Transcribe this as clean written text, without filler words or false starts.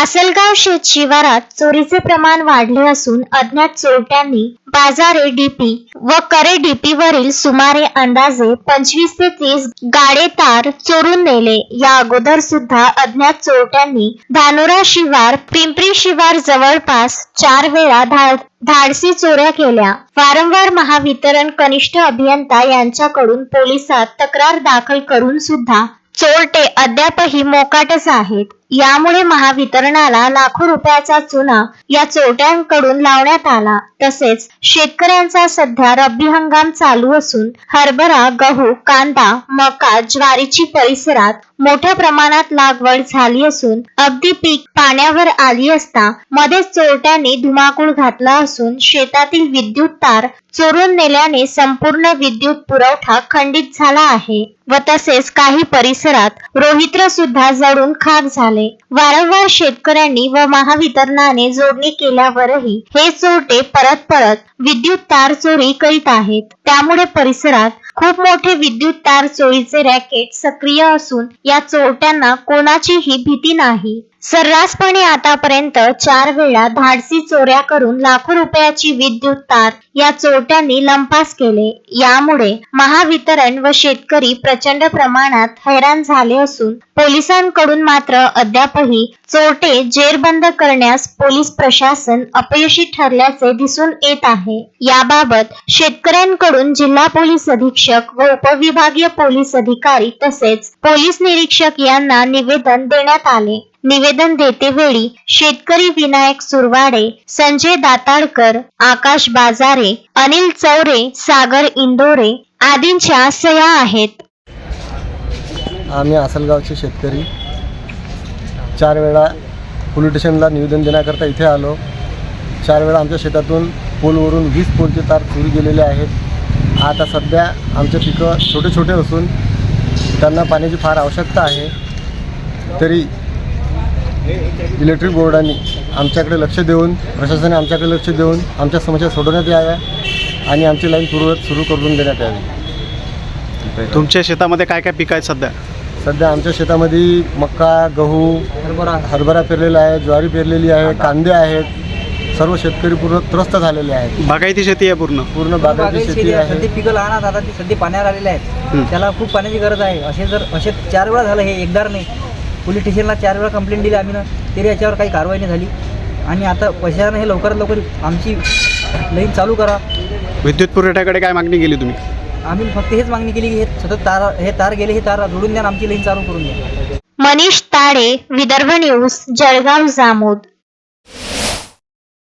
आसलगाव शेत शिवारात चोरीचे प्रमाण वाढले असून अज्ञात चोरट्यांनी बाजारे डीपी व करे डीपी वरील सुमारे अंदाजे 25 ते 30 गाडे तार चोरून नेले। या अगोदर सुद्धा अज्ञात चोरट्यांनी धानोरा शिवार, पिंपरी शिवार जवळपास 4 वेळा धाडसी चोऱ्या केल्या। वारंवार महावितरण कनिष्ठ अभियंता यांच्याकडून पोलिसात तक्रार दाखल करून सुद्धा चोरटे अद्यापही मोकाटच आहेत। यामुळे महावितरणाला लाखो रुपयाचा चुना या चोरट्यांकडून लावण्यात आला। तसेच शेतकऱ्यांचा सध्या रब्बी हंगाम चालू असून हरभरा, गहू, कांदा, मका, ज्वारीची परिसरात मोठ्या प्रमाणात लागवड झाली असून अगदी पीक पाण्यावर आली असता मध्येच चोरट्यांनी धुमाकूळ घातला असून शेतातील विद्युत तार चोरून नेल्याने संपूर्ण विद्युत पुरवठा खंडित झाला आहे व तसेच काही परिसरात रोहित्र सुद्धा जळून खाक झाले। वारंवार शेतकऱ्यांनी व महावितरणाने जोडणी केल्यावरही हे चोरटे परत विद्युत तार चोरी करीत आहेत। त्यामुळे परिसरात खूप मोठे विद्युत तार चोरीचे रॅकेट सक्रिय असून या चोरट्यांना कोणाचीही भीती नाही। सर्रासपणे आतापर्यंत 4 वेळा धाडसी चोऱ्या करून लाखो रुपयाची विद्युत तार या चोरट्यांनी लंपास केले। यामुळे महावितरण व शेतकरी प्रचंड प्रमाणात हैराण झाले असून पोलिसांकडून मात्र अद्यापही चोरटे जेरबंद करण्यास पोलीस प्रशासन अपयशी ठरल्याचे दिसून येत आहे। याबाबत शेतकऱ्यांकडून जिल्हा पोलीस अधीक्षक व उपविभागीय पोलीस अधिकारी तसेच पोलीस निरीक्षक यांना निवेदन देण्यात आले। निवेदन देतेवेळी शेतकरी विनायक सुरवाडे, संजय दाताळकर, आकाश बाजारे, अनिल चौरे, सागर इंदोरे आदींच्या सह्या आहेत। आम्ही आसलगावचे शेतकरी 4 वेळा पोलीस स्टेशनला निवेदन देण्याकरता इथे आलो। 4 वेळा आमच्या शेतातून पोलवरून 20 पोलचे तार चोरी गेलेले आहेत। आता सध्या आमचे पिकं छोटे असून त्यांना पाण्याची फार आवश्यकता आहे। तरी इलेक्ट्रिक बोर्डाने आमच्याकडे लक्ष देऊन, प्रशासनाने आमच्याकडे लक्ष देऊन आमच्या समस्या सोडवण्यात याव्या आणि आमची लाईन पूर्ववत सुरू करून देण्यात यावी। तुमच्या शेतामध्ये काय काय पिकं आहेत सध्या? आमच्या शेतामध्ये मका, गहू, हरभरा पेरलेला आहे, ज्वारी पेरलेली आहे, कांदे आहेत। सर्व शेतकरी पूर्ण त्रस्त झालेले आहेत। बागायती शेती आहे, पूर्ण बागायती शेती आहे। सध्या पिकं लहान आता ती सध्या पाण्यावर आलेले आहेत, त्याला खूप पाण्याची गरज आहे। असे 4 वेळा झालं, हे एकदा नाही, पोलीस स्टेशनला 4 वेळा कंप्लेंट दिली आम्ही ना, तरी याच्यावर काही कारवाई नाही झाली। आणि आता प्रशासनाने हे लवकरात लवकर आमची लाईन चालू करा। विद्युत पुरवठ्याकडे काय मागणी केली तुम्ही? आम्ही फक्त हेच मागणी केली की हे सतत तार गेले, हे तार जोडून द्या, आमची लाईन चालू करून द्या। मनीष ताडे, विदर्भ न्यूज, जळगाव जामोद।